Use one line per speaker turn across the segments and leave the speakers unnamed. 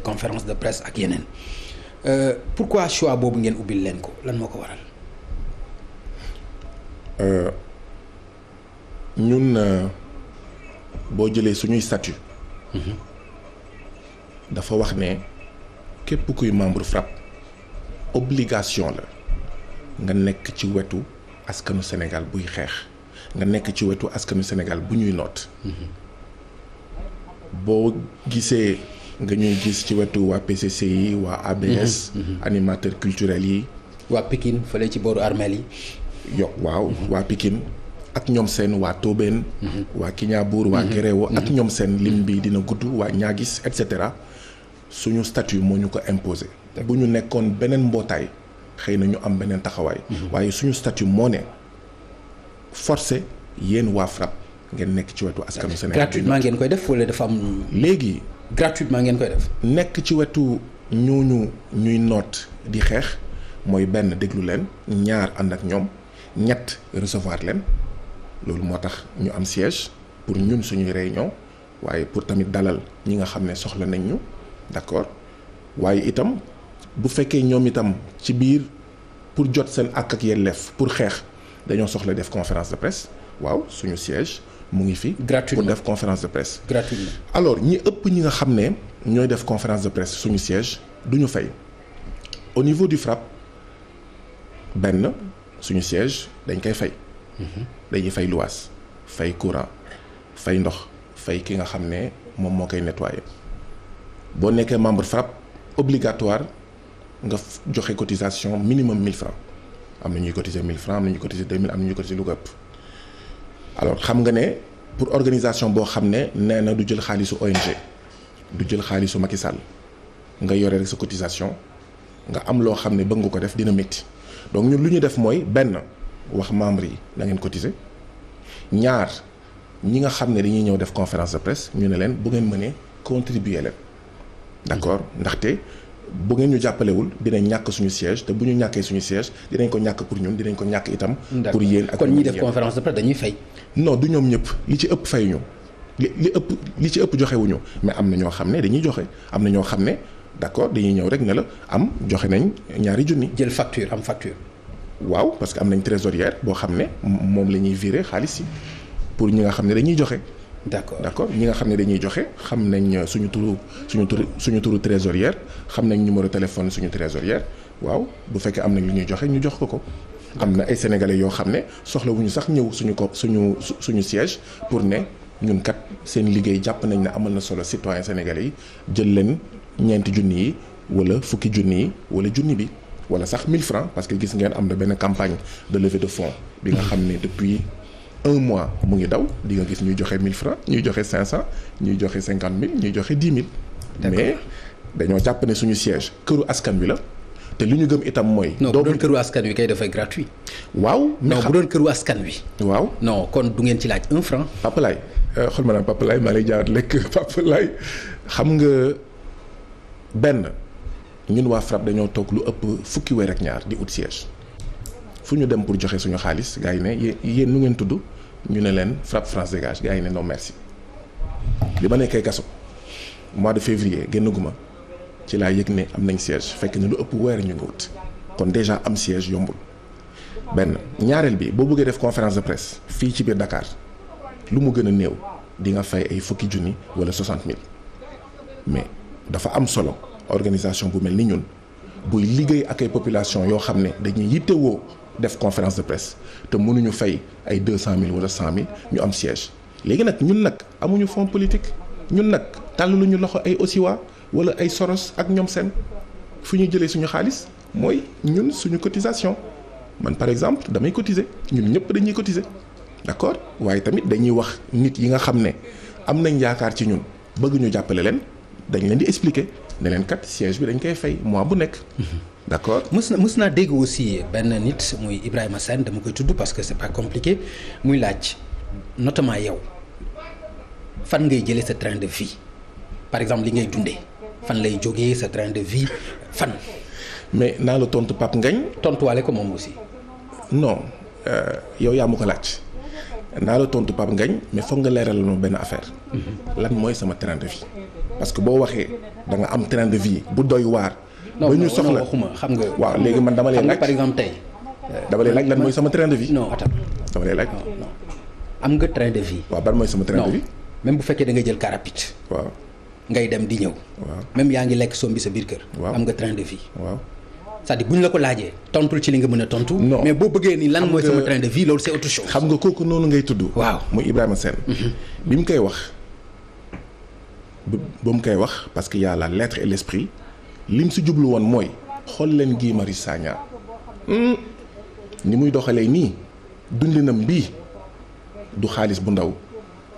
ay conférence de presse ak yeneen pourquoi choix boobu ngeen ubbil leen ko lan moo ko waral.
ñun boo jëlee suñuy statut dafa wax ne képp kuy membre FRAPP obligation la nga nekk ci wetu askanu Sénégal buy xeex nga nekk ci wetu askanu Sénégal bu ñuy noot boo gisee nga ñuy gis ci wetu waa PCC yi waa ABS animateur culturel yi
waa Pikine fële ci booru armeel yi
waaw waa Pikine ak ñoom seen waa Tobène waa Kiñaabuur waa Guéréo ak ñoom seen lim bi dina gudd waa Ñaagis et cetera suñu statut moo ñu ko imposé bu ñu nekkoon beneen mbootaay xëy na ñu am beneen taxawaay waaye suñu statut moo ne forcé yéen waa FRAPP ngeen nekk ci wetu askanu Sénégal
gratuitement ngeen koy def wala dafa am
léegi
gratuitement ngeen koy def
nekk ci wetu ñooñu ñuy noot di xeex mooy benn déglu leen ñaar ànd ak ñoom ñett recevoir leen loolu moo tax ñu am siège pour ñun suñuy réunion waaye pour tamit dalal ñi nga xam ne soxla nañ ñu d'accord waaye itam bu fekkee ñoom itam ci biir pour jot seen àq ak yelleef pour xeex dañoo soxla def conférence de presse waaw suñu siège mu ngi fi
gratuitement
pour def conférence de presse
gratuitement
alors ñi ëpp ñi nga xam ne ñooy def conférence de presse suñu siège duñu fay au niveau du FRAPP benn suñu siège dañ koy fay dañuy fay luwaas fay courant fay ndox fay ki nga xam ne moom moo koy nettoyer boo nekkee membre FRAPP obligatoire nga joxe cotisation minimum 1000 francs am na ñuy cotiser 1000 francs am na ñuy cotiser 2000 am na ñuy cotiser lu ko ëpp alors xam nga ne pour organisation boo xam ne nee na du jël xaalisu ONG du jël xaalisu Macky Sall nga yore rek sa cotisation nga am loo xam ne bëgg nga ko def dina métti donc ñun lu ñu def mooy benn wax membre yi na ngeen cotiser ñaar ñi nga xam ne dañuy ñëw def conférence de presse ñu ne leen bu ngeen mënee contribuer leen d'accord ndaxte bu ngeen ñu jàppalewul dinañ ñàkk suñu siège te bu ñu ñàkkee suñu siège dinañ ko ñàkk pour ñun dinañ ko ñàkk itam pour yéen ak
kon ñi def conférence de presse dañuy fay
non du ñoom ñëpp li ci ëpp fayuñu li ci ëpp joxewuñu mais am na ñoo xam ne dañuy joxe am na ñoo xam ne d'accord dañuy ñëw rek ne la am joxe nañ ñaari junni
jël facture am facture
waaw parce que am nañ trésorière boo xam ne moom la ñuy virer xaalis yi pour ñi nga xam ne dañuy joxe d'accord ñi nga xam ne dañuy joxe xam nañ suñu turu trésorière xam nañ numéro téléphone suñu trésorière waaw bu fekkee am nañ lu ñuy joxe ñu jox ko am na ay sénégalais yoo xam ne soxlawuñu sax ñëw suñu siège pour ne ñun kat seen liggéey jàpp nañ ne amal na solo citoyen sénégalais yi jël leen ñeenti junni yi wala fukki junni yi wala junni bi wala sax 1000 francs parce que gis ngeen am na benn campagne de levée de fonds bi nga xam ne depuis 1 mois mu ngi daw di nga gis ñuy joxe 1000 francs ñuy joxe 500 ñuy joxe 50 000 ñuy joxe 10 000 mais dañoo jàpp ne suñu siège këru askan wi la te li ñu gëm itam mooy.
non bu doon këru askan wi kay dafay gratuit.
waaw mais
non bu doon këru askan wi.
waaw
non kon du ngeen ci laaj 1 franc.
Papa Laye xool ma naan Papa Laye maa lay jaawat lekk Papa Laye xam nga benn ñun waa FRAPP dañoo toog lu ëpp fukki weer ak ñaar di ut siège fu ñu dem pour joxe suñu xaalis gars yi ne yéen nu ngeen tudd ñu ne leen FRAPP France Dégage gars yi ne non merci bi ma nekkee kaso mois de février génnaguma ci laa yëg ne am nañ siège fekk ne lu ëpp weer ñu ngi wut kon déjà am siège yombul benn ñaareel bi boo bëggee def conférence de presse fii ci biir Dakar lu mu gën a néew di nga fay ay fukki junni wala 60 000 mais dafa am solo organisation bu mel ni ñun buy liggéey ak ay population yoo xam ne dañuy yittewoo def conférence de presse te mënuñu fay ay 200 000 wala 100 000 ñu am siège léegi nag ñun nag amuñu fond politique ñun nag tàllaluñu loxo ay Osiwa wala ay Soros ak ñoom seen fu ñuy jëlee suñu xaalis mooy ñun suñu cotisation man par exemple damay cotiser ñun ñëpp dañuy cotiser d'accord waaye tamit dañuy wax nit yi nga xam ne am nañ yaakaar ci ñun bëgg ñu jàppale leen dañ leen di expliquer ne leen kat siège bi dañ koy fay mois bu nekk. d'accord
mës naa dégg aussi benn nit muy Ibrahima Sène dama koy tudd parce que c'est pas compliqué muy laaj notamment yow fan ngay jëlee sa train de vie par exemple li ngay dundee fan lay jógee sa train de vie fan.
mais naa la tontu Pape Ngagne.
tontuwaale ko moom aussi.
non yow yaa ma ko laaj naa la tontu Pape Ngagne mais foog nga leeral ma benn affaire. lan mooy sama train de vie. parce que boo waxee da nga am train de vie bu doy waar. ba ñu soxla
waxuma xam nga.
waaw léegi man dama lay laaj
par exemple tey.
dama lay laaj lan mooy sama train de vie.
non attends.
dama lay laaj.
non am nga train de vie.
waaw ban mooy sama train de vie.
même bu fekkee da nga jël car rapide.
waaw
ngay dem di ñëw.
waaw
même yaa ngi lekk sombi sa biir kër.
waaw
am nga train de vie.
waaw
c'est-à-dire bu ñu la ko laajee tontul ci li nga mën a tontu.
non
mais boo bëggee ni lan mooy sama train de vie loolu c'est autre chose.
xam nga kooku noonu ngay tudd.
waaw
muy Ibrahima Sène. bi mu koy wax ba mu koy wax parce que y a la lettre et l'esprit lim si jublu woon mooy xool leen Guy Marius Sagna ni muy doxalee nii dundinam bii du xaalis bu ndaw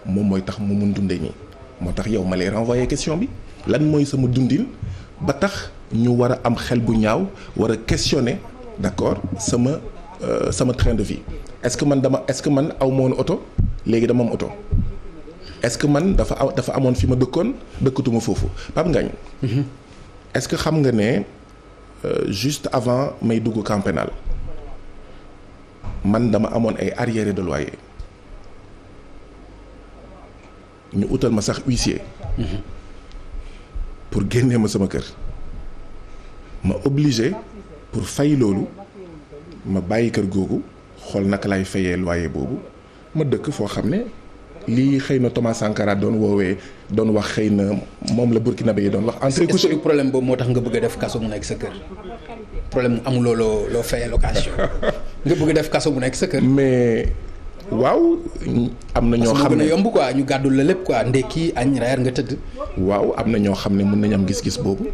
moom mooy tax mu mun dundee nii moo tax yow ma lay renvoyer question bi lan mooy sama dundin ba tax ñu war a am xel bu ñaaw war a questionner d'accord sama train de vie est-ce que man aw ma woon oto léegi dama am oto est-ce que man dafa amoon fi ma dëkkoon dëkkatuma foofu Pape Ngagne est-ce que xam nga ne juste avant may dugg camp pénal man dama amoon ay arriérés de loyer ñu utal ma sax huissier pour génnee ma sama kër ma obligé pour fay loolu ma bàyyi kër googu xool naka lay fayee loyer boobu ma dëkk foo xam ne lii xëy na Thomas Sankara doon wax xëy na moom la Burkinabé yi doon wax. entrée couchée
est-ce que problème boobu moo tax nga bëgg a def kaso mu nekk sa kër problème amuloo loo fayee location nga bëgg a def kaso mu nekk sa kër.
mais waaw am na ñoo xam ne
gën a yomb quoi ñu gàddul la lépp quoi ndekki añ reer nga tëdd.
waaw am na ñoo xam ne mën nañ am gis-gis boobu.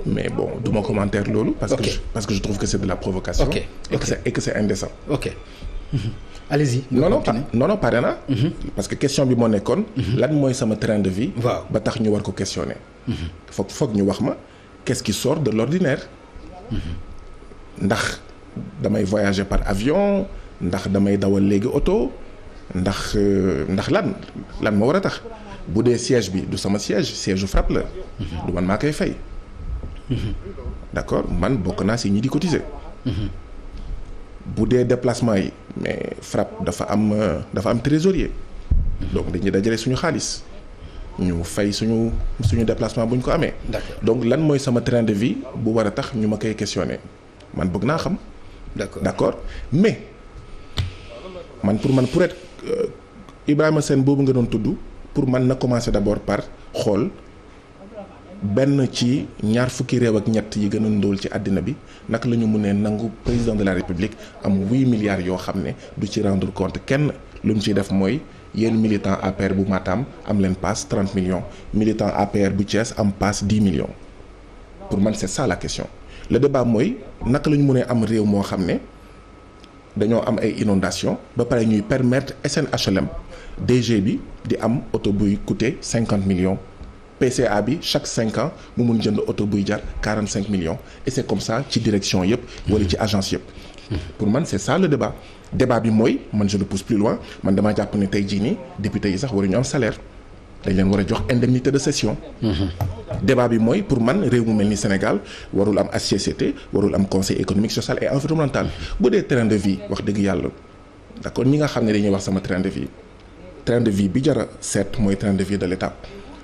mais bon du ma commentaire loolu. parce que je trouve que c'est de la provocation.
ok
et que c'est indécent.
ok. allez-y.
non pare na. parce que question bi moo nekkoon. lan mooy sama train de vie.
waaw
ba tax ñu war ko questionner. foog ñu wax ma qu'est-ce qui sort de l'ordinaire. ndax damay voyager par avion ndax damay dawal léegi oto ndax lan moo war a tax bu dee siège bi du sama siège FRAPP la. du man maa koy fay. d'accord man bokk naa si ñi di cotiser. bu dee déplacement yi mais FRAPP dafa am trésorier donc dañuy dajale suñu xaalis ñu fay suñu déplacement bu ñu ko amee. donc lan mooy sama train de vie bu war a tax ñu ma koy questionner man bëgg naa xam. d'accord mais pour être Ibrahima Sène boobu nga doon tudd pour man na commencer d'abord par xool benn ci ñaar fukki réew ak ñett yi gën a ndóol ci àddina bi naka la ñu mënee nangu président de la république am 8 milliards yoo xam ne du ci rendre compte kenn lu mu ciy def mooy yéen militant APR bu Matam am leen passe 30 millions militant APR bu Thiès am passe 10 millions pour man c'est ça la question le débat mooy naka la ñu mënee am réew moo xam ne dañoo am ay inondations ba pare ñuy permettre SNHLM DG bi di am oto buy coûter 50 millions PCA bi chaque 5 ans mu mun jënd oto buy jar 45 millions et c'est comme ça ci direction yëpp wala ci agence yëpp. pour man c'est ça le débat bi mooy man je le pousse plus loin man damaa jàpp ne tey jii nii député yi sax waruñu am salaire dañ leen war a jox indemnité de session. débat bi mooy pour man réew mu mel ni Sénégal warul am HCCT warul am conseil économique social et environnemental bu dee train de vie wax dëgg yàlla d'accord ñi nga xam ne dañuy wax sama train de vie bi jara seet mooy train de vie de l'État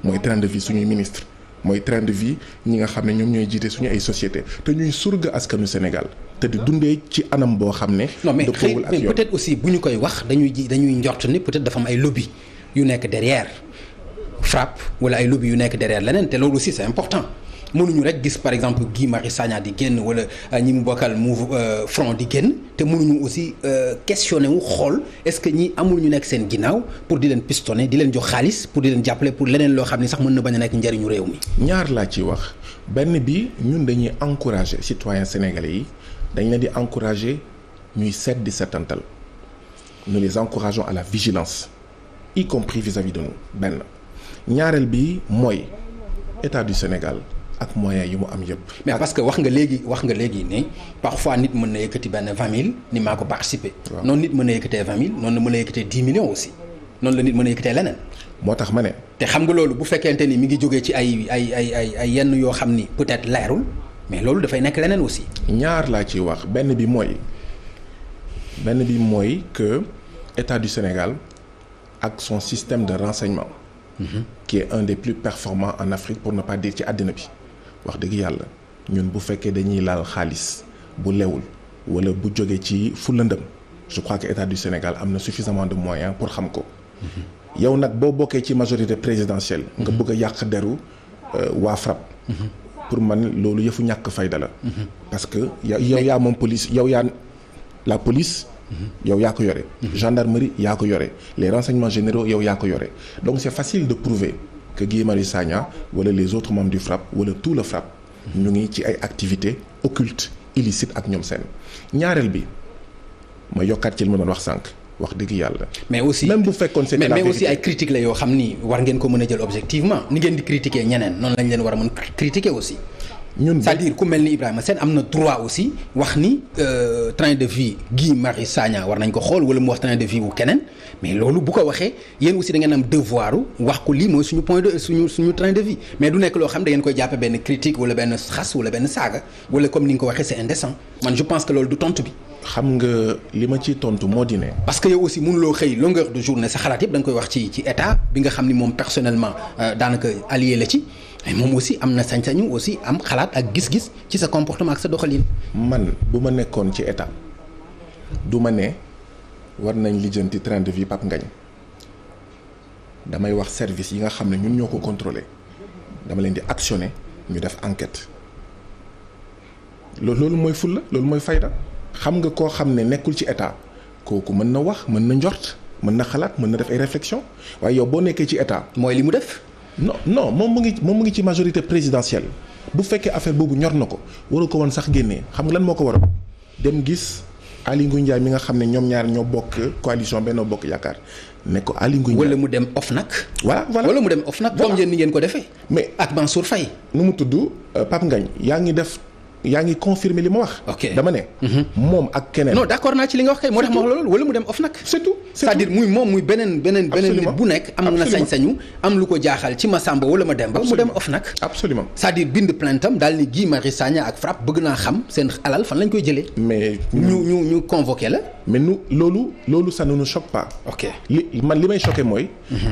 mooy train de vie suñuy ministre mooy train de vie ñi nga xam ne ñoom ñooy jiite suñu ay société te ñuy surga askanu Sénégal te di dundee ci anam boo xam ne.
non mais peut-être aussi bu ñu koy wax dañuy njort ni peut-être dafa am ay lobby yu nekk derrière FRAPP wala ay lobby yu nekk derrière leneen te loolu aussi c'est important mënuñu rek gis par exemple Guy Marius Sagna di génn wala ñi mu bokkal front di génn te mënuñu aussi questionner wu xool est-ce que ñi amul ñu nekk seen ginnaaw pour di leen pistonner di leen jox xaalis pour di leen jàppale pour leneen loo xam ne sax mën na bañ a nekk njariñu réew mi.
ñaar laa ci wax benn bi ñun dañuy encourager citoyens sénégalais yi dañ leen di encourager ñuy seet di seetantal nous les encourageons à la vigilance y compris vis-à-vis de nous benn ñaareel bi mooy état du Sénégal. ak moyens yi mu am yëpp.
mais parce que wax nga léegi ne parfois nit mën na yëkkati benn 20 000 ni maa ko participer. waaw noonu nit mën na yëkkatee 20 000 noonu la mën a yëkkatee 10 millions aussi noonu la nit mën a yëkkatee leneen.
moo tax ma ne.
te xam nga loolu bu fekkente ni mi ngi jógee ci ay yenn yoo xam ni peut-être leerul mais loolu dafay nekk leneen aussi.
ñaar laa ciy wax benn bi mooy que état du Sénégal ak son système de renseignement qui est un des plus performants en Afrique pour ne pas dire ci àddina bi wax dëgg yàlla ñun bu fekkee dañuy laal xaalis bu lewul wala bu jógee ci fu lëndëm je crois que état du Sénégal am na suffisamment de moyens pour xam ko yow nag boo bokkee ci majorité présidentielle nga bëgg a yàq deru waa FRAPP pour man loolu yëfu ñàkk fayda la parce que yow yaa moom police yow yaa la police yow yaa ko yore gendarmerie yaa ko yore les renseignements généraux yow yaa ko yore donc c'est facile de prouver que Guy Marius Sagna wala les autres membres du FRAPP wala tout le FRAPP ñu ngi ci ay activités occultes illicites ak ñoom seen ñaareel bi ma yokkaat ci li ma doon wax sànq wax dëgg yàlla.
mais aussi
même bu fekkoon c'est
mais aussi ay critiques la yoo xam ni war ngeen ko mën a jël objectivement ni ngeen di critiquer ñeneen noonu lañ leen war a mën critiquer aussi.
ñun
c'est-à-dire ku mel ni Ibrahima Sène am na droit aussi wax ni train de vie Guy Marius Sagna war nañ ko xool wala mu wax train de vie wu keneen mais loolu bu ko waxee yéen aussi da ngeen am devoir wax ko lii mooy suñu point de suñu train de vie mais du nekk loo xam da ngeen koy jàppe benn critique wala benn xas wala benn saaga wala comme ni nga ko waxee c'est indécent man je pense que loolu du tontu bi.
xam nga li ma ciy tontu moo di ne.
parce que yow aussi mënuloo xëy longueur de journée sa xalaat yëpp da nga koy wax ci état bi nga xam ni moom personnellement daanaka allié la ci mais moom aussi am na sañ-sañu aussi am xalaat ak gis-gis ci sa comportement ak sa doxalin.
man bu ma nekkoon ci état du ma ne war nañ lijjanti train de vie Pape Ngagne damay wax service yi nga xam ne ñun ñoo ko contrôler dama leen di actionner ñu def enquête loolu mooy fulla loolu mooy fayda. xam nga koo xam ne nekkul ci état kooku mën na wax mën na njort mën na xalaat mën na def ay réflexion waaye yow boo nekkee ci état.
mooy li mu def.
non moom mu ngi ci majorité présidentielle bu fekkee affaire boobu ñor na ko waru ko woon sax génnee xam nga lan moo ko waral dem gis Aly Ngouille Ndiaye mi nga xam ne ñoom ñaar ñoo bokk coalition Benno Bokk Yaakaar ne ko Aly Ngouille Ndiaye
wala mu dem OFNAC.
voilà
wala mu dem OFNAC. comme yéen ni ngeen ko defee.
mais
ak Mansour Faye.
nu mu tudd Pape Ngagne yaa ngi confirmer li ma wax.
ok
dama ne. moom ak keneen.
non d'accord naa ci li nga wax kay moo tax ma wax loolu wala mu dem OFNAC.
c'est tout
c'est-à-dire muy moom muy beneen nit bu nekk. am na sañ-sañu am lu ko jaaxal ci Massamba wala ma Demba. mu dem OFNAC.
absolument
c'est-à-dire bind plainte am daal ni Guy Marius Sagna ak FRAPP bëgg naa xam seen alal fan lañ koy jëlee.
mais
ñu convoqué la.
mais loolu ça ne nous choque pas.
ok
li may choqué mooy.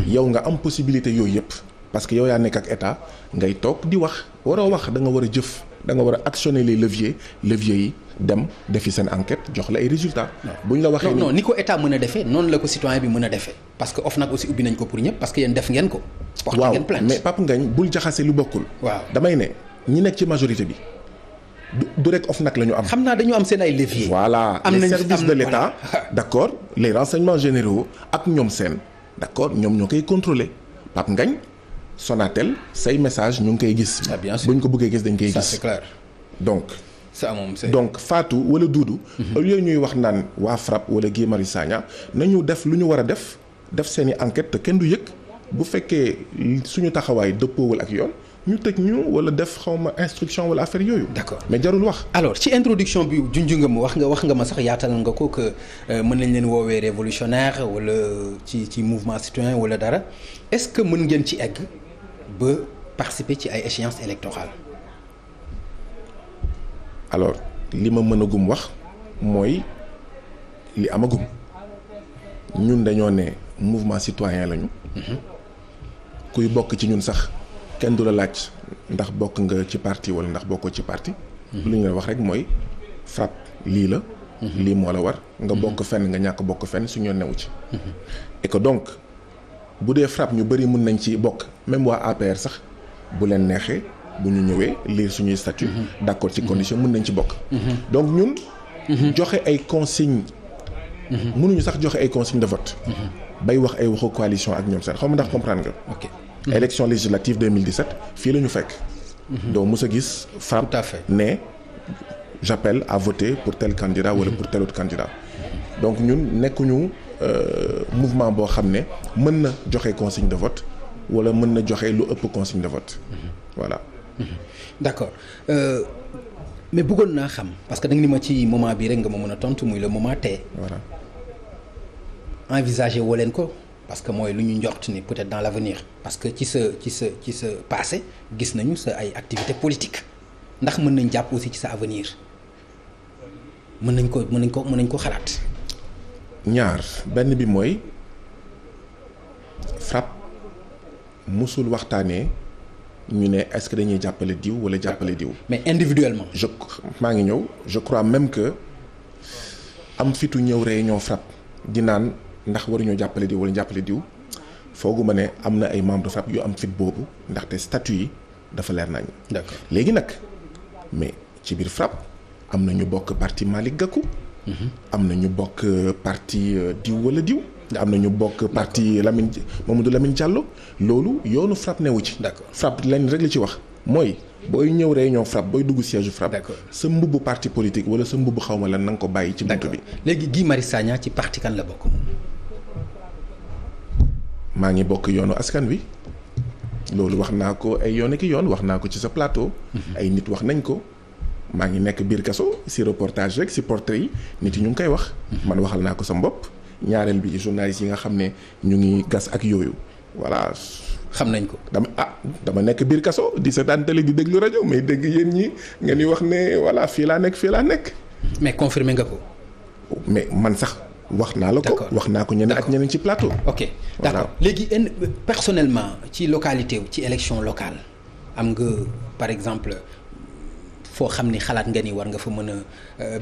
yow nga am possibilité yooyu yëpp. parce que yow yaa nekk ak état ngay toog di wax waroo wax da nga war a jëf. da nga war a actionner les leviers yi dem defi seen enquête jox la ay résultats. bu ñu la waxee
non ni ko état mën a defee noonu la ko citoyen bi mën a defee parce que OFNAC aussi ubbi nañ ko pour ñëpp parce que yéen def ngeen ko. porté ngeen plainte
mais Pape Ngagne bul jaxase lu bokkul.
waaw
damay ne ñi nekk ci majorité bi du rek OFNAC la ñu am.
xam naa dañu am seen ay leviers.
voilà les services de l'État d'accord les renseignements généraux ak ñoom seen d'accord ñoom ñoo koy contrôler Pape Ngagne Sonatel say message ñu ngi koy gis.
bien sûr
bu ñu ko bëggee gis dañ koy gis.
ça c'est clair.
donc
ça moom c'est
donc Fatou wala Doudou. au lieu ñuy wax naan waa FRAPP wala Guy Marius Sagna nañu def lu ñu war a def seeni enquête te kenn du yëg bu fekkee suñu taxawaay dëppoowul ak yoon ñu tëj ñu wala def xawma instruction wala affaire yooyu.
d'accord
mais jarul wax.
alors ci introduction bi junj nga ma wax nga ma sax yaatal nga ko que mën nañ leen woowee révolutionnaire wala ci mouvement citoyen wala dara est-ce que mën ngeen ci egg ba participer ci ay échéances électorales.
alors li ma mën a gum wax mooy li amagum ñun dañoo ne mouvement citoyen lañu. kuy bokk ci ñun sax kenn du la laaj ndax bokk nga ci parti wala ndax bokkoo ci parti. lu ñu la wax rek mooy FRAPP lii la. lii moo la war nga bokk fenn nga ñàkk bokk fenn suñu newu ci. et que donc bu dee FRAPP ñu bëri mun nañ ci bokk même waa APR sax bu leen neexee bu ñu ñëwee lire suñuy statut d'accord ci condition mun nañ ci bokk. donc ñun. joxe ay consignes. mënuñu sax joxe ay consignes de vote. bay wax ay waxu coalition ak ñoom seen xaw ma ndax comprendre nga.
ok
élection législative 2017 fii la ñu fekk. donc mos a gis FRAPP.
tout à fait
ne j'appelle à voter pour tel candidat wala pour tel autre candidat. donc ñun nekkuñu mouvement boo xam ne mën na joxe consigne de vote wala mën na joxe lu ëpp consigne de vote. voilà.
d'accord mais bëggoon naa xam parce que da nga ni ma ci moment bii rek nga ma mën a tontu muy le moment T.
voilà.
envisager woo leen ko parce que mooy lu ñu njort ni peut-être dans l'avenir parce que ci sa passé gis nañu sa ay activités politiques ndax mën nañ jàpp aussi ci sa avenir mën nañ ko xalaat.
ñaar benn bi mooy FRAPP musul waxtaanee ñu ne est-ce que dañuy jàppale diw wala jàppale diw.
mais individuellement.
maa ngi ñëw je crois même que am fitu ñëw réunion FRAPP di naan ndax waruñoo jàppale diw wala jàppale diw fooguma ne am na ay membres FRAPP yu am fit boobu ndaxte statut yi dafa leer nañ.
d'accord
léegi nag mais ci biir FRAPP am na ñu bokk parti Malick Gakou. am na ñu bokk parti diw wala diw. am na ñu bokk parti Mamadou Lamine Diallo loolu yoonu FRAPP newu ci.
d'accord
FRAPP lañ rek li ci wax mooy booy ñëw réunion FRAPP booy dugg siège FRAPP.
d'accord
sa mbubbu parti politique wala sa mbubbu xawma lan na nga ko bàyyi. ci buntu bi
léegi Guy Marius Sagna ci parti kan la bokk.
maa ngi bokk yoonu askan wi loolu wax naa ko ay yoon ki yoon wax naa ko ci sa plateau. ay nit wax nañ ko. maa ngi nekk biir kaso si reportage rek si portrait yi nit yi ñu ngi koy wax. man waxal naa ko sa mbopp. ñaareel bi journaliste yi nga xam ne ñu ngi gas ak yooyu voilà.
xam nañ ko.
dama nekk biir kaso di seetaan télé di déglu rajo mais dégg yéen ñi nga ni wax ne voilà fii laa nekk.
mais confirmé nga ko.
mais man sax wax naa la ko. wax naa ko ñeneen ak ñeneen ci plateau.
ok d'accord léegi personnellement ci localité ci élection locale am nga par exemple foo xam ni xalaat nga ni war nga fa mën a.